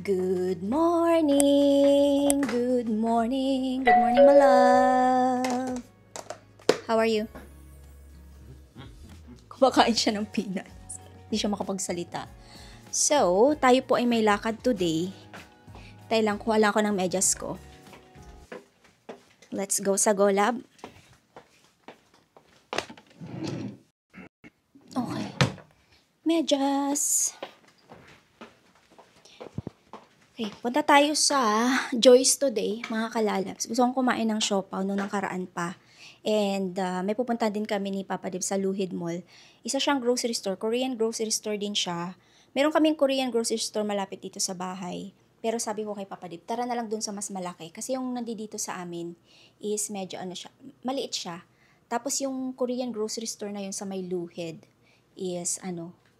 Good morning! Good morning! Good morning, my love! How are you? Kumakain siya ng peanuts. Hindi siya makapagsalita. So, tayo po ay may lakad today. Tayo lang, kuha lang ako ng medyas ko. Let's go sa Golab. Okay. Medyas. Okay, punta tayo sa Joyce today, mga kalalabs. Gusto kong kumain ng siopaw noong nakaraan pa. And may pupunta din kami ni Papa Dib sa Luhid Mall. Isa siyang grocery store, Korean grocery store din siya. Meron kaming Korean grocery store malapit dito sa bahay. Pero sabi ko kay Papa Dib, tara na lang dun sa mas malaki. Kasi yung nandito sa amin is medyo siya, maliit siya. Tapos yung Korean grocery store na yun sa may Luhid is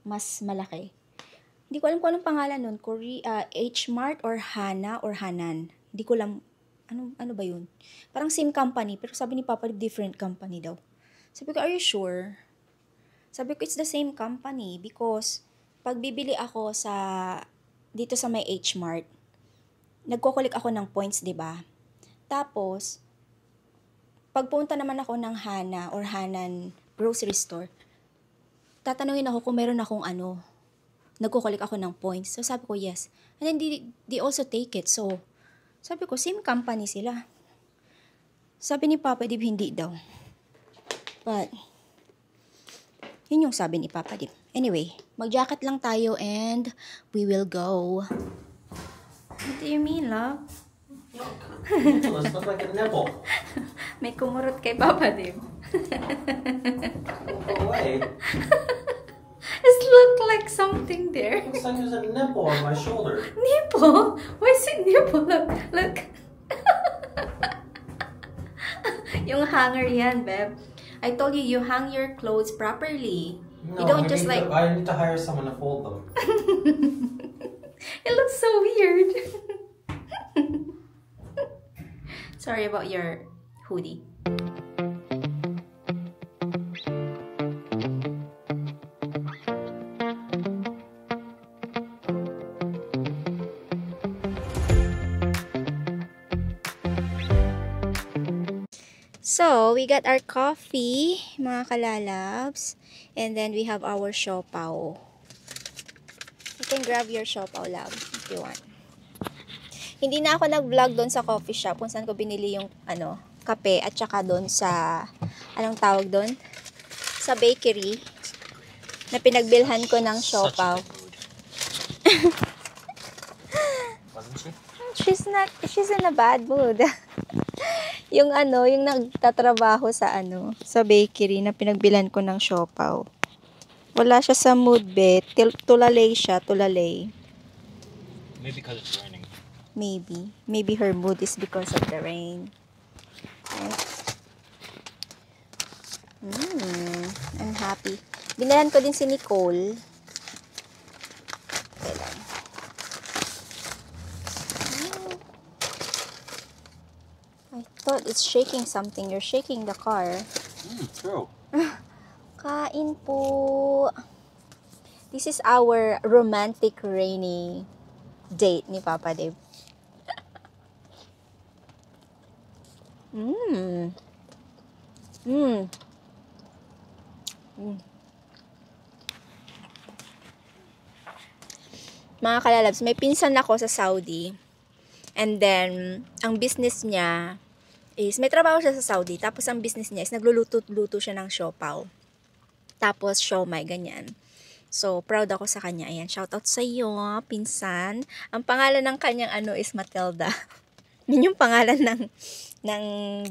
mas malaki. Hindi ko alam kung anong pangalan nun. H-Mart or Hana or Hanan. Hindi ko alam. Ano ba yun? Parang same company. Pero sabi ni Papa, different company daw. Sabi ko, are you sure? Sabi ko, it's the same company. Because, pag bibili ako dito sa may H-Mart, nagkukulik ako ng points, di ba? Tapos, pagpunta naman ako ng Hana or Hanan grocery store, tatanungin ako kung meron akong nagkukulik ako ng points. So, sabi ko, yes. And then, they also take it. So, sabi ko, same company sila. Sabi ni Papa Dib, hindi daw. But, yun yung sabi ni Papa Dib. Anyway, mag-jacket lang tayo and we will go. What do you mean, love? It looks like a nipple. May kumurot kay Papa Dib. Go away. It looked like something there. Looks like there's a nipple on my shoulder. Nipple? Why is it nipple? Look. Yung hanger yan, babe. I told you, you hang your clothes properly. No, You don't just I need to hire someone to fold them. It looks so weird. Sorry about your hoodie. So, we got our coffee, mga kalalabs. And then, we have our siopaw. You can grab your siopaw, love, if you want. Hindi na ako nag-vlog doon sa coffee shop kung saan ko binili yung, kape. At saka doon sa, anong tawag doon? Sa bakery. Na pinagbilhan ko ng siopaw. Wasn't she? She's in a bad mood. yung nagtatrabaho sa bakery na pinagbilan ko ng siopaw. Wala siya sa mood, be. Tulalay siya, tulalay. Maybe because it's raining. Maybe her mood is because of the rain. Right? I'm happy. Binalan ko din si Nicole. Okay lang. I thought it's shaking something. You're shaking the car. True. Kain po. This is our romantic rainy date ni Papa Dave. Mga kalalabs, may pinsan ako sa Saudi. And then, ang business niya is, may trabaho siya sa Saudi. Tapos, ang business niya is, nagluluto siya ng siopaw. Tapos, siomai, ganyan. So, proud ako sa kanya. Ayan, shoutout sa iyo, pinsan. Ang pangalan ng kanyang is Matilda. Yun yung pangalan ng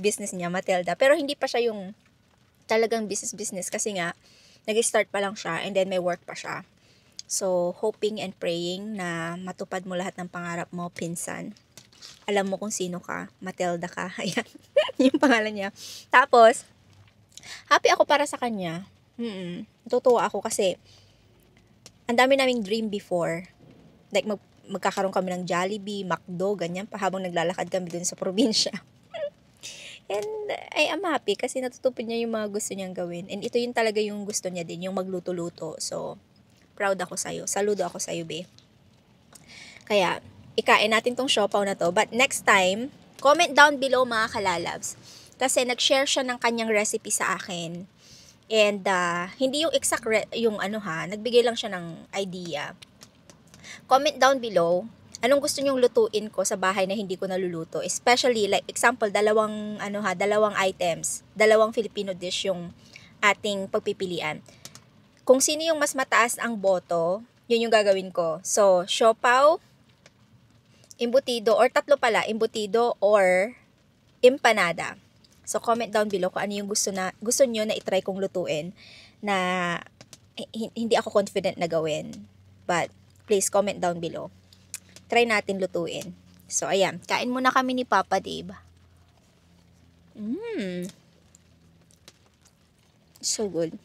business niya, Matilda. Pero, hindi pa siya yung talagang business. Kasi nga, nag-start pa lang siya. And then, may work pa siya. So, hoping and praying na matupad mo lahat ng pangarap mo, pinsan. Alam mo kung sino ka, Matilda ka. Ayan, yung pangalan niya. Tapos, happy ako para sa kanya. Natutuwa ako kasi, ang dami naming dream before. Like, magkakaroon kami ng Jollibee, McDo, ganyan, pa habang naglalakad kami dun sa probinsya. And I am happy kasi natutupid niya yung mga gusto niyang gawin. And ito yung talaga yung gusto niya din, yung magluto-luto. So, proud ako sa'yo. Saludo ako sa'yo, be. Kaya, ikain natin tong siopaw na to. But next time, comment down below mga kalalabs. Kasi nag-share siya ng kanyang recipe sa akin. And hindi yung exact yung nagbigay lang siya ng idea. Comment down below anong gusto nyong lutuin ko sa bahay na hindi ko naluluto. Especially, like example, dalawang items, dalawang Filipino dish yung ating pagpipilian. Kung sino yung mas mataas ang boto, yun yung gagawin ko. So, siopaw, embutido, or tatlo pala, embutido or empanada. So, comment down below kung ano yung gusto nyo na itry kong lutuin na hindi ako confident na gawin. But, please comment down below. Try natin lutuin. So, ayan. Kain muna kami ni Papa Dave. So good.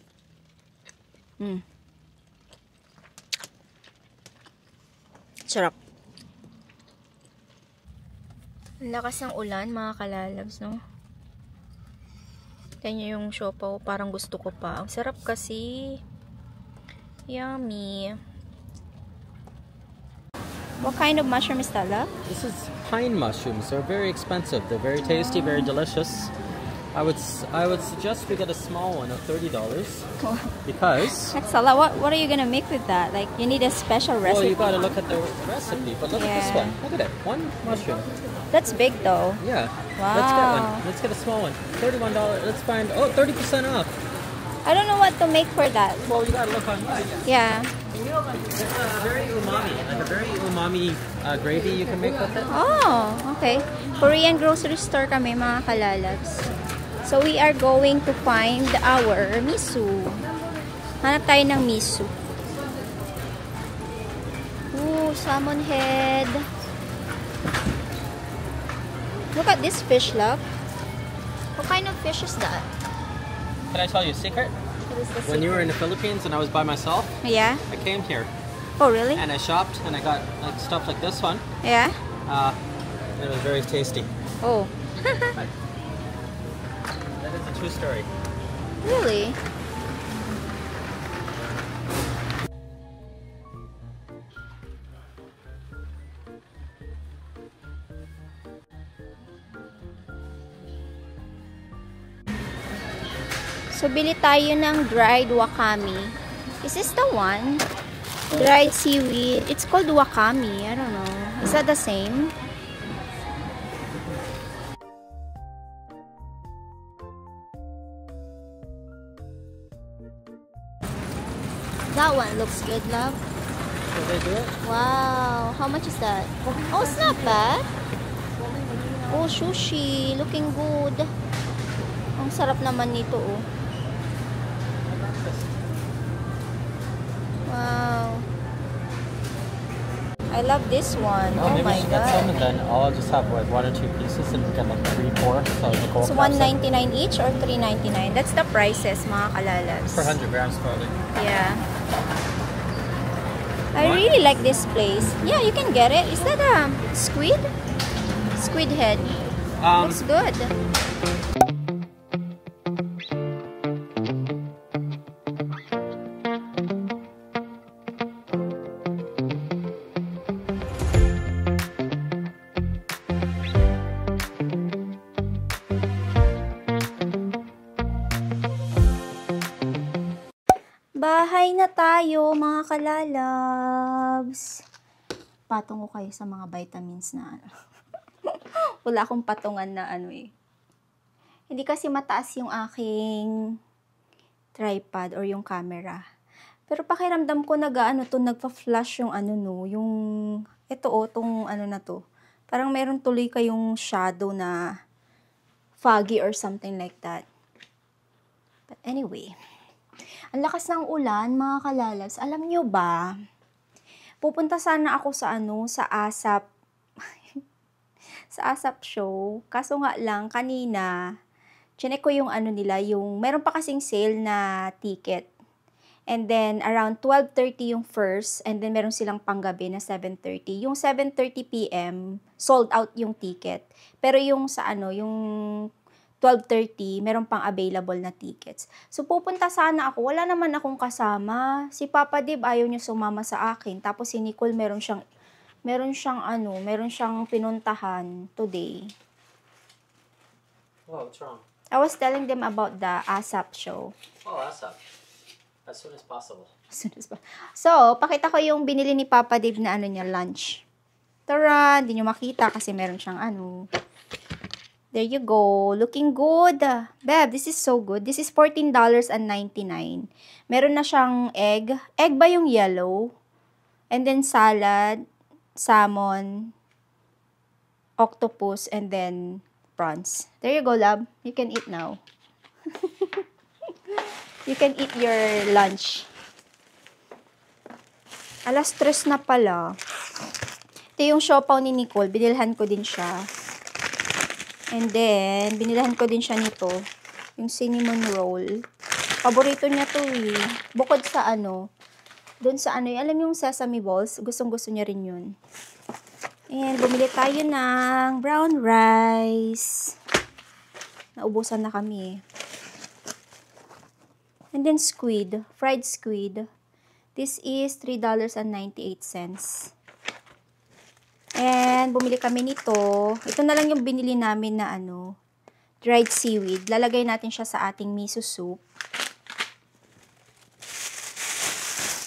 Sarap. Ang lakas ng ulan, mga kalalabs, no? Kanya yung siopaw, parang gusto ko pa. Ang sarap kasi. Yummy. What kind of mushroom is that, love? This is pine mushrooms. They're very expensive. They're very tasty, very delicious. I would suggest we get a small one of $30 because That's a lot. What are you gonna make with that? Like, you need a special recipe. well, you got to look at the recipe. But look at this one. Look at it. One mushroom. That's big though. Yeah. Wow. Let's get one. Let's get a small one. $31. Let's find 30% off. I don't know what to make for that. Well, you gotta look online. Yeah. It's a very umami, like a very umami gravy you can make with it. Oh, okay. Korean grocery store kami, mga kalalabs. So, we are going to find our miso. Hanap tayo ng miso. Ooh, salmon head. Look at this fish, love. What kind of fish is that? Can I tell you a secret? What is the When you secret? were in the Philippines and I was by myself, Yeah? I came here Oh, really? and I shopped and I got like stuff like this one. Yeah? It was very tasty. Oh. That is a true story. Really? So, bili tayo ng dried wakame. Is this the one? Dried seaweed. It's called wakame. I don't know. Is that the same? That one looks good, love. Did they do it? Wow. How much is that? Oh, it's not bad. Oh, sushi. Looking good. Ang sarap naman nito, oh. Wow. I love this one. Oh, Oh maybe my we should get some and god. then I'll just have like 1 or 2 pieces and get like 3, 4. So the gold It's $1.99 each or $3.99. That's the prices, mga kalalabs. per 100 grams probably. Yeah. I What? really like this place. Yeah, you can get it. Is that a squid? Squid head. Looks good. Bahay na tayo, mga kalalabs. Patong ko kayo sa mga vitamins na ano. Wala akong patungan na ano eh. Hindi kasi mataas yung aking tripod or yung camera. Pero pakiramdam ko nagpa-flash yung yung ito tong na to. Parang meron tuloy kayong shadow na foggy or something like that. But anyway, ang lakas ng ulan, mga kalalabs. Alam nyo ba, pupunta sana ako sa sa ASAP, sa ASAP show. Kaso nga lang, kanina, chinek ko yung nila, yung, meron pa kasing sale na ticket. And then, around 12:30 yung first, and then meron silang panggabi na 7:30. Yung 7:30 p.m., sold out yung ticket. Pero yung sa yung 12:30, meron pang available na tickets. So, pupunta sana ako. Wala naman akong kasama. Si Papa Dib ayaw niya sumama sa akin. Tapos si Nicole, meron siyang meron siyang pinuntahan today. Oh, what's wrong? I was telling them about the ASAP show. Oh, ASAP. As soon as possible. So, pakita ko yung binili ni Papa Dave na lunch. Tara, hindi nyo makita kasi meron siyang There you go. Looking good. Babe, this is so good. This is $14.99. Meron na siyang egg. Egg ba yung yellow? And then salad, salmon, octopus, and then prawns. There you go, love. You can eat now. You can eat your lunch. Alas 3 na pala. Ito yung siopaw ni Nicole. Binilhan ko din siya. And then, binilhan ko din siya nito. Yung cinnamon roll. Paborito niya to eh. Bukod sa doon sa alam yung sesame balls. Gustong-gusto niya rin yun. And, bumili tayo ng brown rice. Naubusan na kami eh. And then squid. Fried squid. This is $3.98. And, bumili kami nito. Ito na lang yung binili namin na dried seaweed. Lalagay natin siya sa ating miso soup.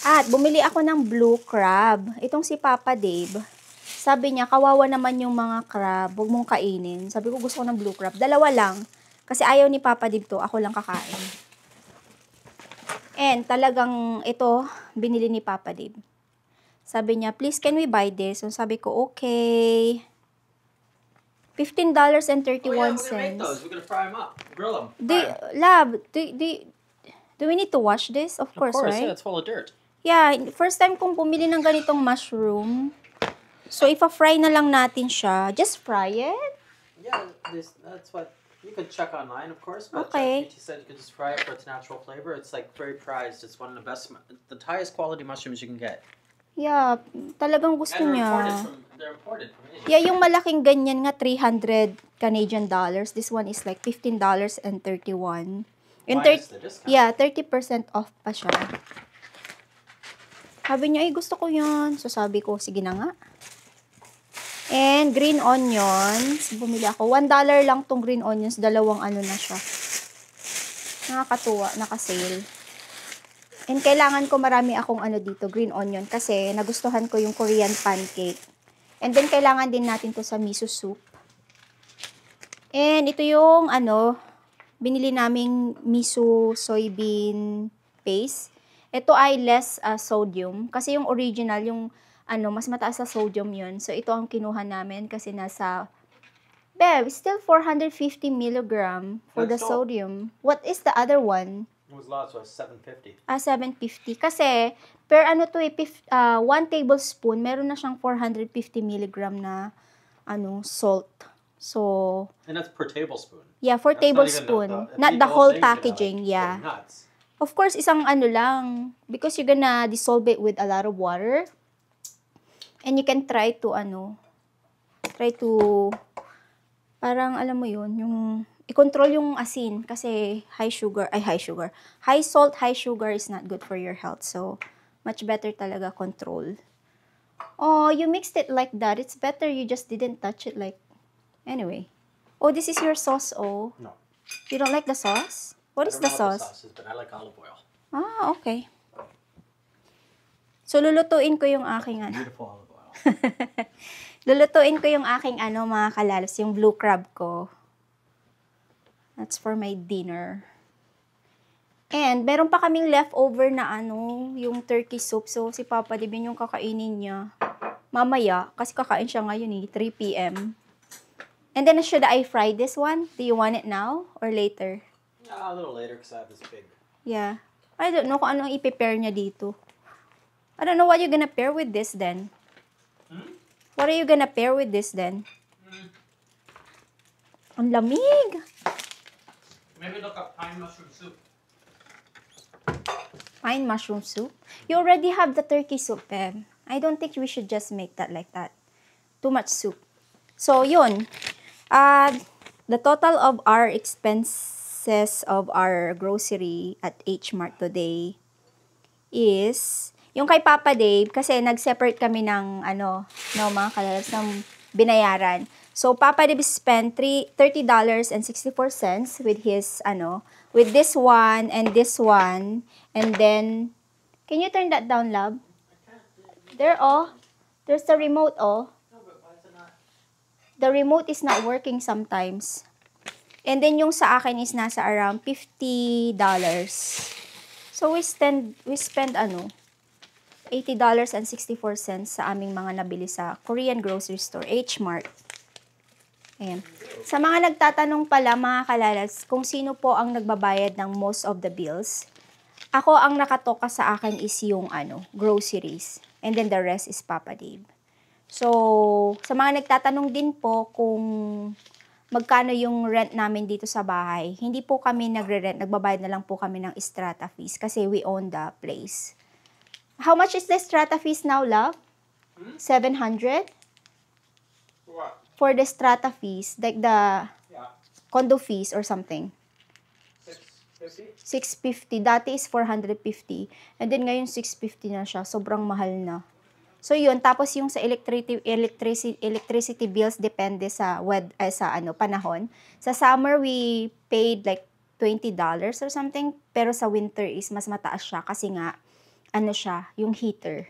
At, bumili ako ng blue crab. Itong si Papa Dave. Sabi niya, kawawa naman yung mga crab. Huwag mong kainin. Sabi ko, gusto ko ng blue crab. Dalawa lang. Kasi ayaw ni Papa Dave to. Ako lang kakain. And, talagang ito, binili ni Papa Dave. Sabi niya, please, can we buy this? So, sabi ko, okay. $15.31. Oh, yeah, we're gonna make those. We're gonna fry them up. Grill them. Lab, do we need to wash this? Of course, right? Yeah, it's full of dirt. Yeah, first time kong pumili ng ganitong mushroom. So, ipa-fry na lang natin siya. Just fry it? Yeah, that's what... You could check online, of course, but okay. She said you could just fry it for its natural flavor. It's like very prized. It's one of the best, the highest quality mushrooms you can get. Yeah, talagang gusto and niya. They're imported from Asia. Yeah, yung malaking ganyan nga, 300 Canadian dollars. This one is like $15.31. Minus the discount. Yeah, 30% off pa siya. Sabi niya, gusto ko yun. So, sabi ko, sige na nga. And green onions, bumili ako. $1 lang tong green onions, dalawang na siya. Nakakatuwa, naka-sale. And kailangan ko marami akong dito, green onion, kasi nagustuhan ko yung Korean pancake. And then kailangan din natin to sa miso soup. And ito yung binili naming miso soybean paste. Ito ay less sodium, kasi yung original, yung mas mataas sa sodium yun. So, ito ang kinuha namin kasi nasa, still 450 milligram for the sodium. What is the other one? It was lots, so it was 750. 750. Kasi, per 1 tablespoon, meron na siyang 450 milligram na, salt. So, and that's per tablespoon. Yeah, 4 tablespoon. Not the whole packaging, yeah. Nuts. Of course, isang lang. Because you're gonna dissolve it with a lot of water. And you can try to, parang alam mo yun, yung, i-control yung asin kasi high salt, high sugar is not good for your health. So, much better talaga control. Oh, you mixed it like that. It's better you just didn't touch it anyway. Oh, this is your sauce, oh. No. You don't like the sauce? What is the sauce? But I like olive oil. Ah, okay. So, lulutuin ko yung aking Beautiful olive oil. Lulutuin ko yung aking mga kalalos, yung blue crab ko. That's for my dinner. And meron pa kaming leftover na yung turkey soup. So si Papa Dibin yung kakainin niya mamaya kasi kakain siya ngayon 3 p.m. And then should I fry this one? Do you want it now or later? Yeah, a little later because I have this big. Yeah. I don't know kung anong i-prepare niya dito. I don't know what you're gonna pair with this then. What are you gonna pair with this then? Ang lamig! Maybe look up pine mushroom soup. Pine mushroom soup? You already have the turkey soup, Pem. I don't think we should just make that like that. Too much soup. So, yun. The total of our expenses of our grocery at H Mart today is Yung kay Papa Dave, kasi nag-separate kami ng, ano, no, mga kalalabs, ng binayaran. So, Papa Dave spent $30.64 with his, ano, with this one and this one. And then, can you turn that down, love? There, oh. There's the remote, oh. The remote is not working sometimes. And then, yung sa akin is nasa around $50. So, we spend, ano, $80.64 sa aming mga nabili sa Korean grocery store, H-Mart. Ayan. Sa mga nagtatanong pala, mga kalalas, kung sino po ang nagbabayad ng most of the bills, ako ang nakatoka sa akin is yung ano, groceries. And then the rest is Papa Dave. So, sa mga nagtatanong din po kung magkano yung rent namin dito sa bahay, hindi po kami nagre-rent, nagbabayad na lang po kami ng strata fees kasi we own the place. How much is the strata fees now, love? 700? What? For the strata fees, like the Yeah. condo fees or something. 650? 650. Dati is 450. And then ngayon 650 na siya. Sobrang mahal na. So yun, tapos yung sa electricity bills depende sa panahon. Sa summer we paid like $20 or something, pero sa winter is mas mataas siya kasi nga ano siya, yung heater.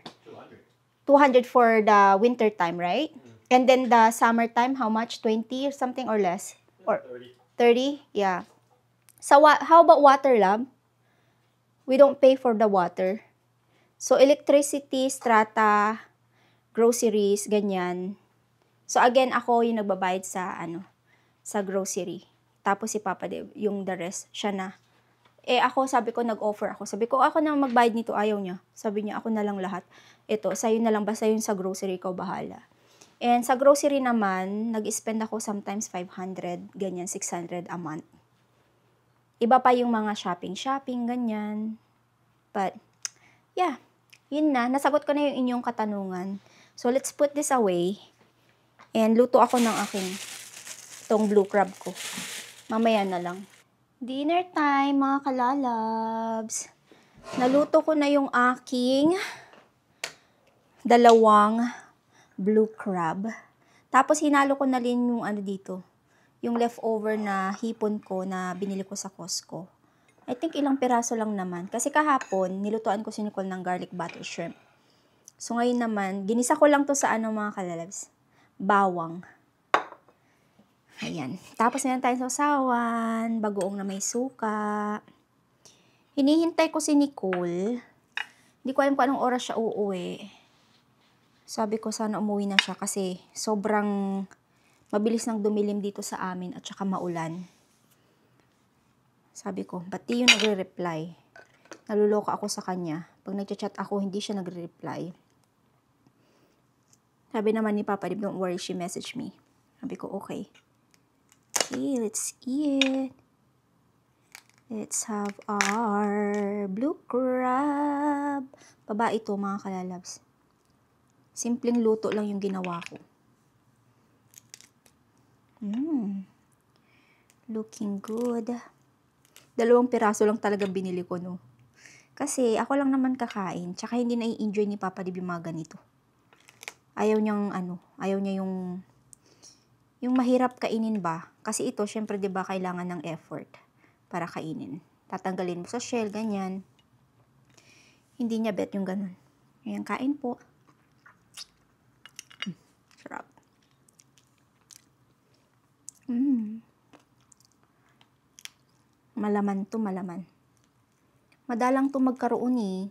200 for the winter time, right? And then the summertime, how much? 20 or something or less? Or 30? Yeah. So how about water, lab? We don't pay for the water. So electricity, strata, groceries, ganyan. So again, ako yung nagbabayad sa grocery. Tapos si Papa Dave, yung the rest, siya na. Ako, sabi ko, nag-offer ako. Sabi ko, ako na magbayad nito, ayaw niya. Sabi niya, ako na lang lahat. Ito, sa'yo na lang, basta yun sa grocery, ikaw bahala. And sa grocery naman, nag-spend ako sometimes 500, ganyan, 600 a month. Iba pa yung mga shopping, ganyan. But, yeah, yun na. Nasagot ko na yung inyong katanungan. So, let's put this away. And luto ako ng itong blue crab ko. Mamaya na lang. Dinner time, mga kalalabs. Naluto ko na yung aking dalawang blue crab. Tapos hinalo ko na rin yung dito. Yung leftover na hipon ko na binili ko sa Costco. I think ilang piraso lang naman. Kasi kahapon, nilutuan ko si Nicole ng garlic butter shrimp. So ngayon naman, ginisa ko lang to sa mga kalalabs. Bawang. Ayan. Tapos na tayo sa usawan, bagoong na may suka. Hinihintay ko si Nicole. Hindi ko alam kung anong oras siya uuwi. Sabi ko sana umuwi na siya kasi sobrang mabilis nang dumilim dito sa amin at saka maulan. Sabi ko, ba't di yung nagre-reply? Naluloka ako sa kanya. Pag nagchat-chat ako, hindi siya nagre-reply. Sabi naman ni Papa, don't worry, she messaged me. Sabi ko, okay. Okay, let's eat. Let's have our blue crab. Baba ito, mga kalalabs. Simpleng luto lang yung ginawa ko. Looking good. 2 piraso lang talaga binili ko, no. Kasi ako lang naman kakain. Tsaka hindi na-enjoy ni Papa Dib yung mga ganito. Ayaw niya yung mahirap kainin ba? Kasi ito, syempre, di ba, kailangan ng effort para kainin. Tatanggalin mo sa shell, ganyan. Hindi niya bet yung ganun. Ayan, kain po. Sarap. Malaman to, malaman. Madalang to magkaroon eh.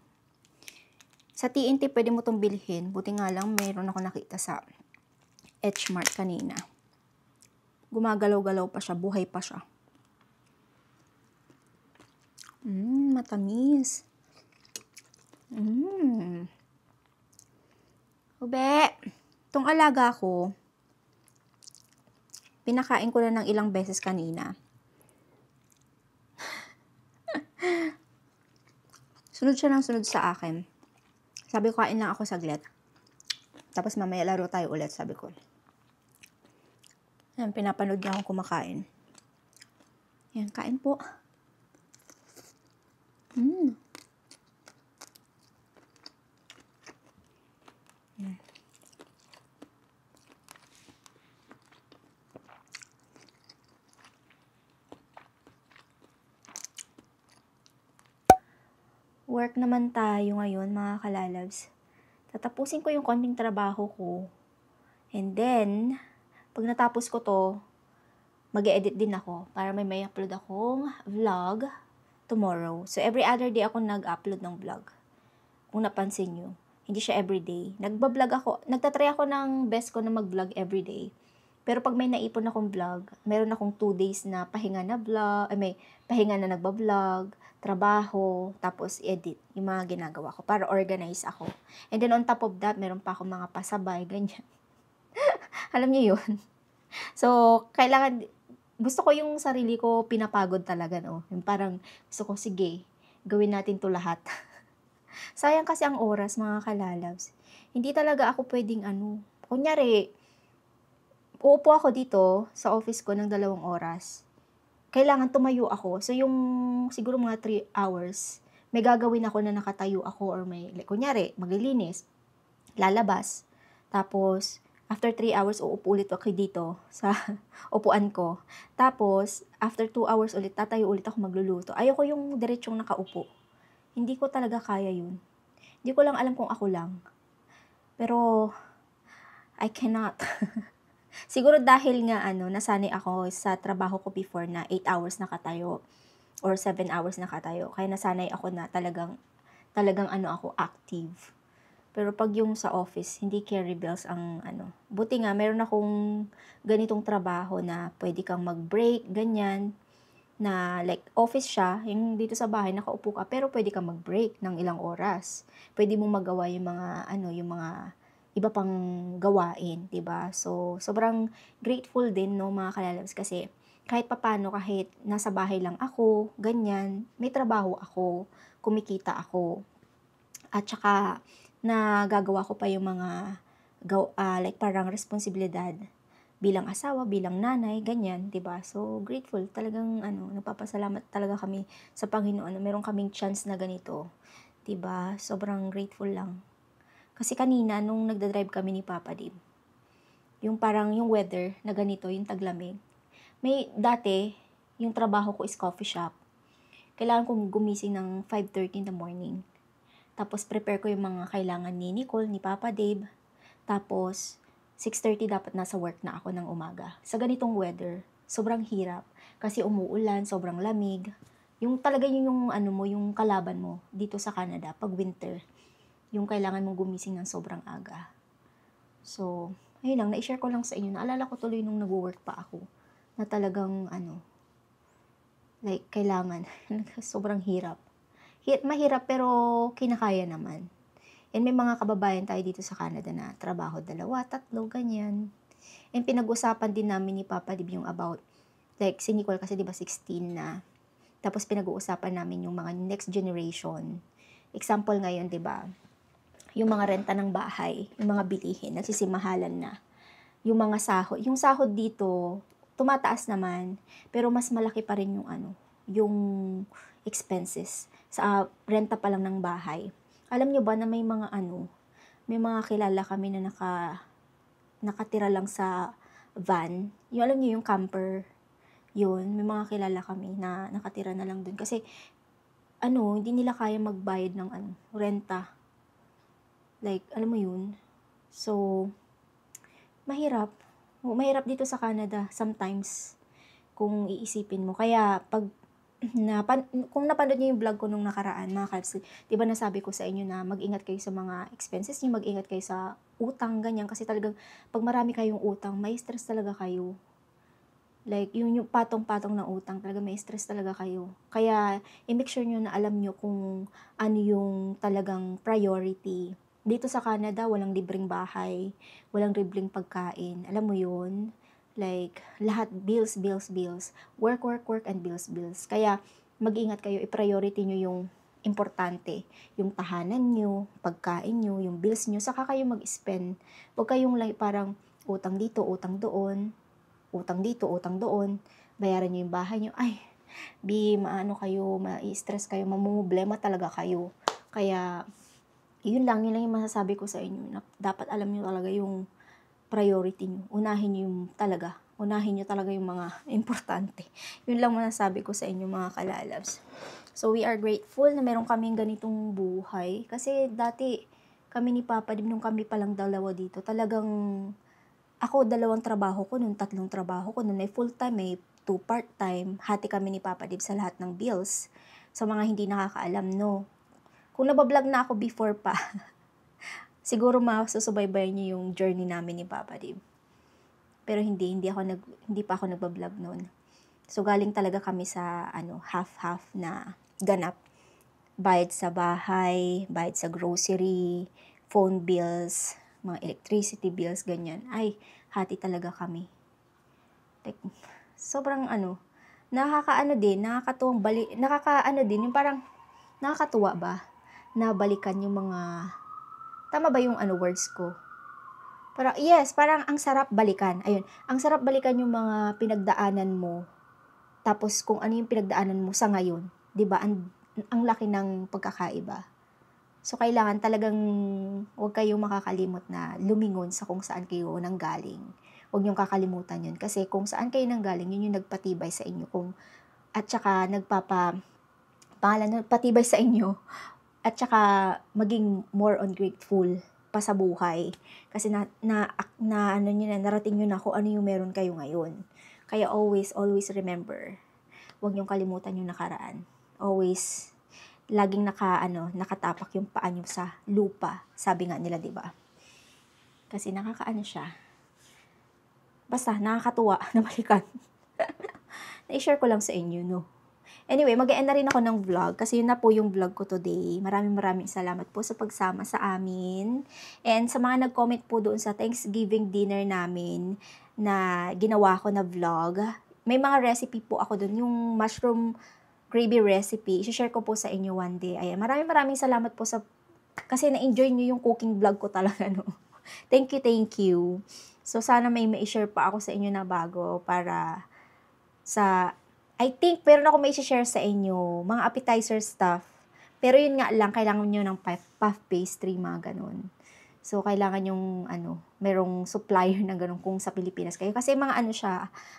Sa TNT, pwede mo tong bilhin. Buti nga lang, mayroon ako nakita sa H-Mart kanina. Gumagalaw-galaw pa siya, buhay pa siya. Matamis. Ube, itong alaga ko, pinakain ko na ng ilang beses kanina. Sunod siya ng sunod sa akin. Sabi ko, kain lang ako saglit. Tapos mamaya laro tayo ulit, sabi ko. Yan, pinapanood niya akong kumakain. Yan, kain po. Work naman tayo ngayon, mga kalalabs. Tatapusin ko yung konting trabaho ko. And then, pag natapos ko to, mag-edit din ako para may upload akong vlog tomorrow. So, every other day ako nag-upload ng vlog. Kung napansin nyo. Hindi siya everyday. Nagbablog ako. Nagtatry ako ng best ko na mag-vlog everyday. Pero pag may naipon akong vlog, meron akong 2 days na pahinga na vlog, may pahinga na nagbablog, trabaho, tapos edit, yung mga ginagawa ko para organize ako. And then on top of that, meron pa akong mga pasabay, ganyan. Alam niyo yun? So, kailangan, gusto ko yung sarili ko pinapagod talaga, no? Yung parang, gusto ko, sige, gawin natin to lahat. Sayang kasi ang oras, mga kalalabs. Hindi talaga ako pwedeng kunyari, uupo ako dito sa office ko ng 2 oras. Kailangan tumayo ako. So, yung siguro mga 3 hours, may gagawin ako na nakatayo ako or may, like, kunyari, maglilinis, lalabas. Tapos, after 3 hours, uupo ulit ako dito sa upuan ko. Tapos, after 2 hours ulit, tatayo ulit ako magluluto. Ayoko yung diretsong nakaupo. Hindi ko talaga kaya yun. Hindi ko lang alam kung ako lang. Pero, I cannot. Siguro dahil nga nasanay ako sa trabaho ko before na 8 hours nakatayo or 7 hours nakatayo. Kaya nasanay ako na talagang ako active. Pero pag yung sa office, hindi carry bells ang Buti nga meron akong ganitong trabaho na pwede kang mag-break, ganyan. Na like office siya, yung dito sa bahay nakaupo ka, pero pwede kang mag-break ng ilang oras. Pwede mong magawa yung mga yung mga iba pang gawain, 'di ba? So, sobrang grateful din, no, mga kalalabs, kasi kahit papano, kahit nasa bahay lang ako, ganyan, may trabaho ako, kumikita ako. At saka, nagagawa ko pa yung mga, like parang responsibilidad bilang asawa, bilang nanay, ganyan, 'di ba? So, grateful, talagang nagpapasalamat talaga kami sa Panginoon na meron kaming chance na ganito, 'di ba? Sobrang grateful lang. Kasi kanina, nung nagdadrive kami ni Papa Dib, yung parang yung weather na ganito, yung taglamig. Dati, yung trabaho ko is coffee shop. Kailangan kong gumising ng 5:30 in the morning. Tapos, prepare ko yung mga kailangan ni Nicole, ni Papa Dave. Tapos, 6:30 dapat nasa work na ako ng umaga. Sa ganitong weather, sobrang hirap. Kasi umuulan, sobrang lamig. Yung talaga yung yung kalaban mo dito sa Canada, pag winter, yung kailangan mong gumising ng sobrang aga. So, ayun lang, na-share ko lang sa inyo. Naalala ko tuloy nung nag-work pa ako, na talagang, like, kailangan. Sobrang hirap. Mahirap, pero kinakaya naman. And may mga kababayan tayo dito sa Canada na trabaho 2, 3, ganyan. And pinag-usapan din namin ni Papa Dib yung about, like, si Nicole kasi diba 16 na. Tapos pinag-uusapan namin yung mga next generation. Example ngayon, diba, yung mga renta ng bahay, yung mga bilihin, nagsisimahalan na. Yung mga sahod, yung sahod dito, tumataas naman, pero mas malaki pa rin yung expenses sa renta pa lang ng bahay. Alam nyo ba na may mga may mga kilala kami na nakatira lang sa van. Yung alam nyo yung camper, yun, may mga kilala kami na nakatira na lang dun. Kasi, hindi nila kaya magbayad ng renta. Like, alam mo yun? So, mahirap. Mahirap dito sa Canada sometimes kung iisipin mo. Kaya, kung napanood niyo yung vlog ko nung nakaraan, mga kalabs, di ba nasabi ko sa inyo na mag-ingat kayo sa mga expenses niyo, mag-ingat kayo sa utang, ganyan. Kasi talagang, pag marami kayong utang, may stress talaga kayo. Like, yung patong-patong na utang, talaga may stress talaga kayo. Kaya, i-make sure nyo na alam nyo kung ano yung talagang priority. Dito sa Canada, walang libreng bahay, walang libreng pagkain. Alam mo yun? Like, lahat bills. Work, and bills. Kaya, mag-ingat kayo, i-priority nyo yung importante. Yung tahanan nyo, pagkain nyo, yung bills nyo, saka kayo mag-spend. Huwag kayong like, parang utang dito, utang doon, utang dito, utang doon, bayaran nyo yung bahay nyo. Ay, ma-stress kayo, mamumblema talaga kayo. Kaya, yun lang yung masasabi ko sa inyo. Na dapat alam nyo talaga yung priority nyo. Unahin nyo talaga yung mga importante. Yun lang masasabi ko sa inyo mga kalalabs. So we are grateful na meron kaming ganitong buhay. Kasi dati kami ni Papa Dim, nung kami palang dalawa dito, talagang ako 2 trabaho ko, nung 3 trabaho ko, nung may full time, may 2 part time, hati kami ni Papa Dim sa lahat ng bills. Sa mga hindi nakakaalam, no. Kung nabablog na ako before pa, siguro masusubaybayan niyo yung journey namin ni Papa Dim. Pero hindi pa ako nagbablog noon. So galing talaga kami sa half-half na ganap. Bayad sa bahay, bayad sa grocery, phone bills, mga electricity bills, ganyan. Ay, hati talaga kami. Like, sobrang yung parang nakakatuwa ba na balikan yung mga, tama ba yung words ko? Parang ang sarap balikan. Ayun, ang sarap balikan yung mga pinagdaanan mo. Tapos kung ano yung pinagdaanan mo sa ngayon, 'di ba? Ang laki ng pagkakaiba. So kailangan talagang huwag kayong makakalimot na lumingon sa kung saan kayo nanggaling. Huwag niyong kakalimutan 'yun kasi kung saan kayo nanggaling, yun yung nagpatibay sa inyo at saka patibay sa inyo at saka maging more on grateful pa sa buhay kasi narating niyo na kung ano yung meron kayo ngayon. Kaya always remember, huwag niyong kalimutan yung nakaraan. Always laging nakatapak yung paa niyo sa lupa, sabi nga nila, 'di ba? Kasi siya. Basta nakakatuwa na balikan. Na-share ko lang sa inyo, no. Anyway, mag-e-end na rin ako ng vlog kasi yun na po yung vlog ko today. Maraming salamat po sa pagsama sa amin. And sa mga nag-comment po doon sa Thanksgiving dinner namin na ginawa ko na vlog, may mga recipe po ako doon. Yung mushroom gravy recipe, i-share ko po sa inyo one day. Ayan, maraming salamat po kasi na-enjoy nyo yung cooking vlog ko talaga, no. Thank you. So, sana may ma-share pa ako sa inyo na bago para I think, meron ako may share sa inyo, mga appetizer stuff. Pero yun nga lang, kailangan nyo ng puff pastry, mga ganun. So, kailangan yung, merong supplier na ganun kung sa Pilipinas kayo. Kasi mga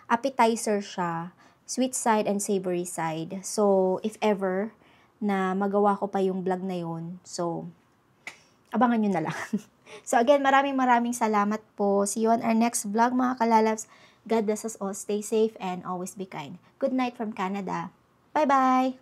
appetizer siya, sweet side and savory side. So, if ever na magawa ko pa yung vlog na yun, so, abangan nyo na lang. So, again, maraming salamat po. See you on our next vlog, mga kalalabs. God bless us all. Stay safe and always be kind. Good night from Canada. Bye-bye!